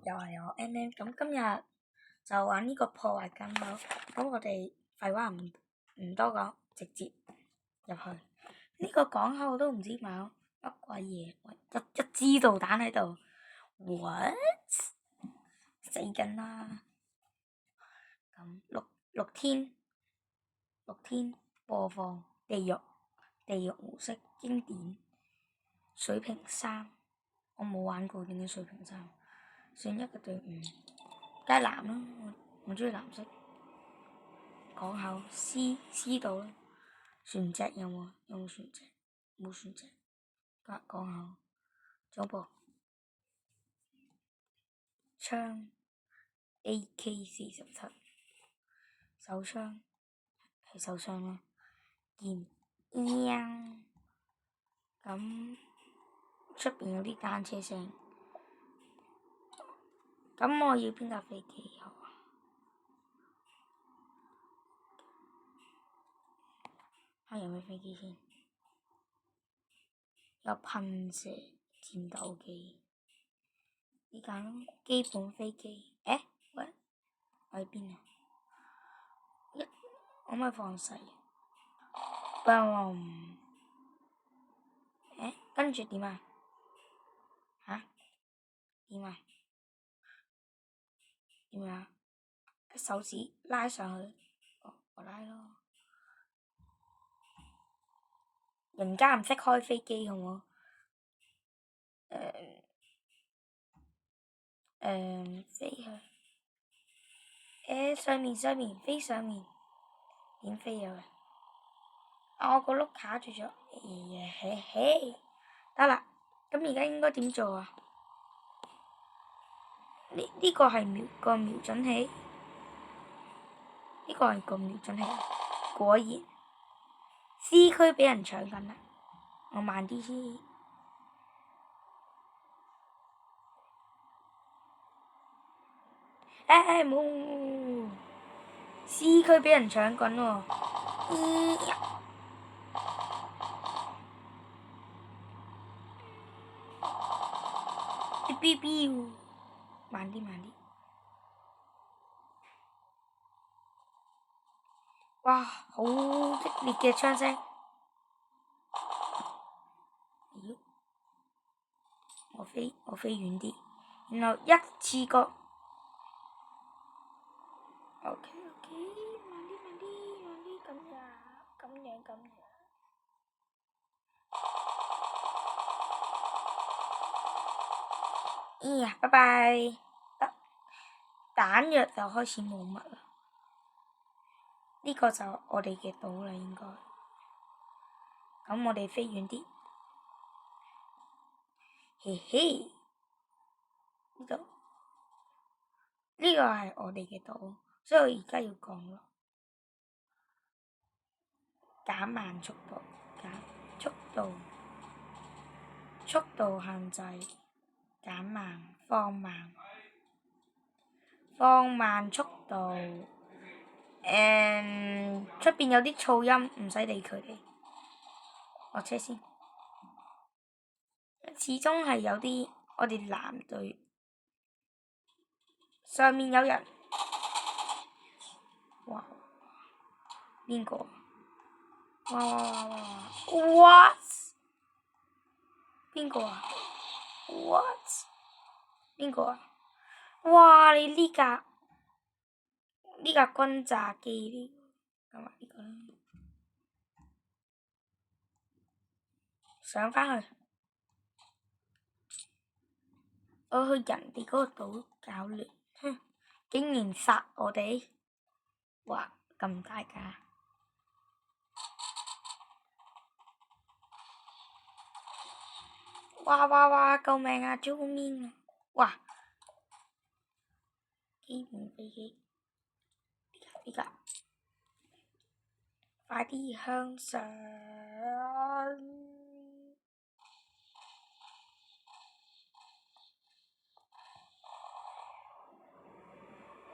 又係我 MM，咁今日就玩呢個破壞更口，咁我哋廢話唔多講，直接入去。呢個港口我都唔知買乜鬼嘢，一支導彈喺度 ，what 死緊啦！咁六天播放地獄模式經典水平3，我冇玩過點解水平3，選一個隊伍，梗係藍啦，我中意藍色。港口 C 島啦，船隻有冇船隻？冇船隻。港口總部槍 AK47，手槍係手槍啦，劍咁出邊有啲單車聲，咁我要邊架飛機好啊？睇有咩飛機先？有噴射戰鬥機，呢架咯，基本飛機。喂，我喺邊啊？可唔可以放細？跟住點啊？點啊？手指拉上去，我拉咯。人家唔識開飛機好冇？飛去。上面飛上面，點飛啊？我個碌卡住咗，得啦，咁而家應該點做啊？呢個係個瞄準器，果然 C 區俾人搶緊啦，我慢啲先。冇 C 區俾人搶緊喎。慢啲。哇，好激烈嘅槍聲。我飛遠啲，然後一次過。OK，慢啲，咁樣。拜拜。彈藥就開始冇乜啦。呢個就我哋嘅島啦，應該。咁我哋飛遠啲。呢個係我哋嘅島，所以我而家要降落。減慢速度，速度限制，減慢，放慢速度。出邊有啲噪音，唔使理佢哋。落車先。始終係有啲我哋藍隊，上面有人。哇！邊個？哇！邊個啊？邊個啊？哇！你呢架轟炸機嚟，咁啊呢個啦，上返去。我去人哋嗰個島搞亂，竟然殺我哋！哇！咁大架！哇！救命啊！救命啊！哇！機門飛機，呢架，快啲向上！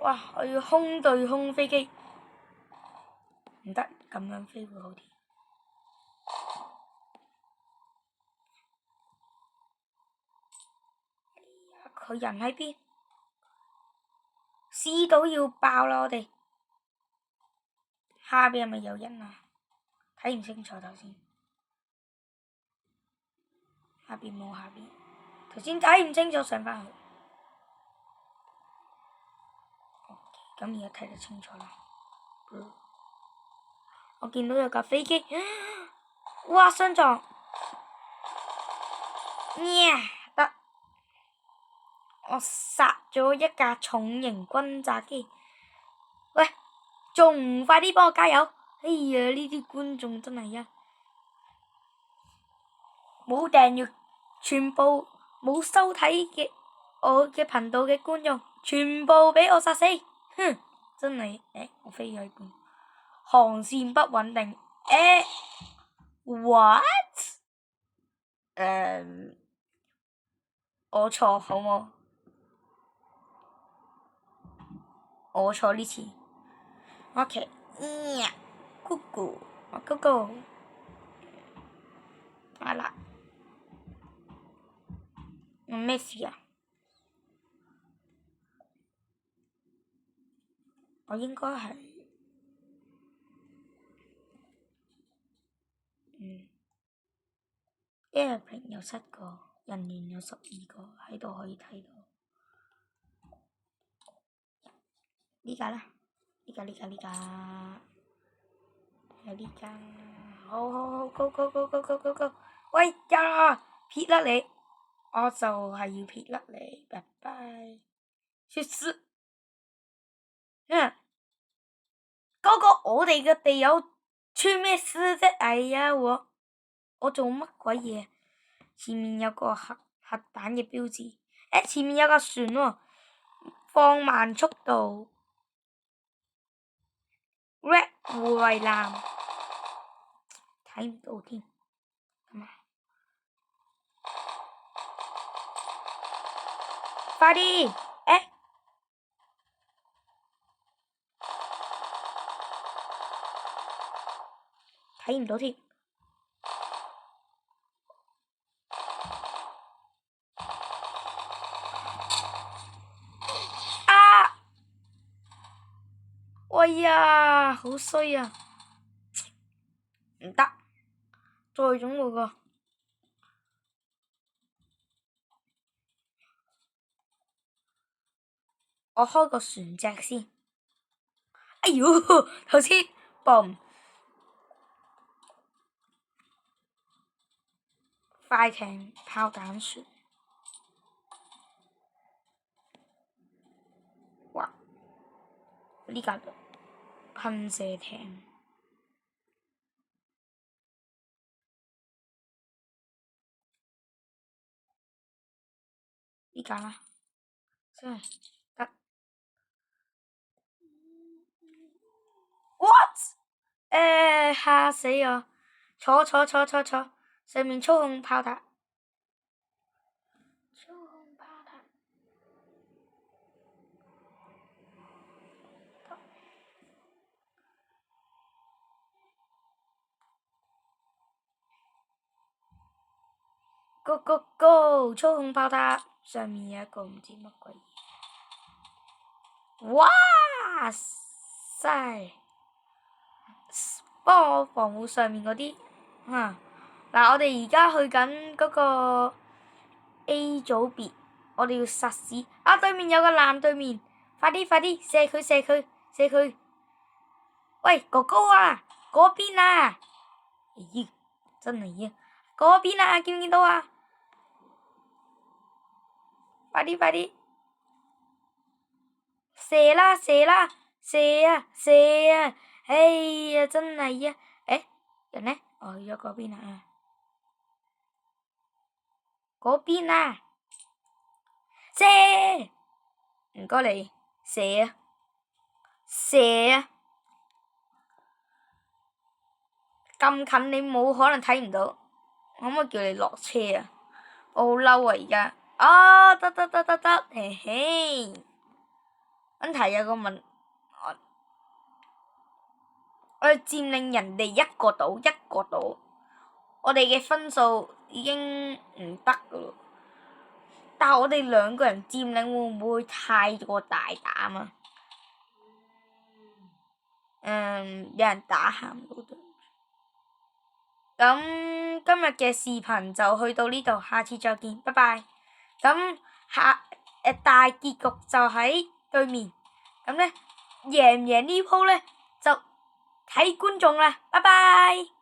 哇！我要空對空飛機，唔得，咁樣飛會好啲。佢人喺邊？ C 島要爆啦！我哋下邊係咪有人啊？睇唔清楚頭先，下邊冇下邊，頭先睇唔清楚上返去。咁而家睇得清楚啦。我見到有架飛機，哇！相撞，得，我殺咗一架重型轟炸機。喂，仲唔快啲幫我加油！哎呀，呢啲觀眾真係啊，冇訂閱，全部冇收睇嘅我嘅頻道嘅觀眾，全部俾我殺死！哼，真係，我飛咗一半，航線不穩定。what？我錯好冇？我錯呢次。OK，Google，我 Google，係啦，咩事啊？我應該係Airplane 有7個，人員有12個，喺度可以睇到。呢架啦，呢架，有呢架，好，go！喂呀，撇甩你，我就係要撇甩你，拜拜。去死！嗰個我哋嘅地友出咩事啫？哎呀，我做乜鬼嘢？前面有個核彈嘅標誌，前面有架船喎，放慢速度。Red 護衛艦睇唔到添，快啲！睇唔到添。哎呀，好衰啊！唔得，再種嗰個。我開個船隻先。哎呦，頭先嘣！快艇炮彈船。哇！呢架噴射艇。呢架啦，真係得。What？嚇死我！坐，上面操控炮塔。Go！操控炮塔，上面有一個唔知乜鬼嘢。哇塞！幫我防護上面嗰啲。嗱，我哋而家去緊嗰個 A 組別，我哋要殺死。對面有個艦，對面，快啲射佢！喂，哥哥啊，嗰邊啊！咦，真係啊！嗰邊啊，見唔見到啊？快啲！射啦！哎呀，真係啊！人呢？我去咗嗰邊啊！嗰邊啊！射！唔該你射啊！咁近你冇可能睇唔到，可唔可以叫你落車啊？我好嬲啊！而家得，嘿嘿。問題有個問，我哋佔領人哋一個島，我哋嘅分數已經唔得噶咯。但係我哋2個人佔領會唔會太過大膽啊？有人打喊到對唔住。咁今日嘅視頻就去到呢度，下次再見，拜拜。咁大結局就喺對面，咁呢，贏唔贏呢鋪呢，就睇觀眾啦，拜拜。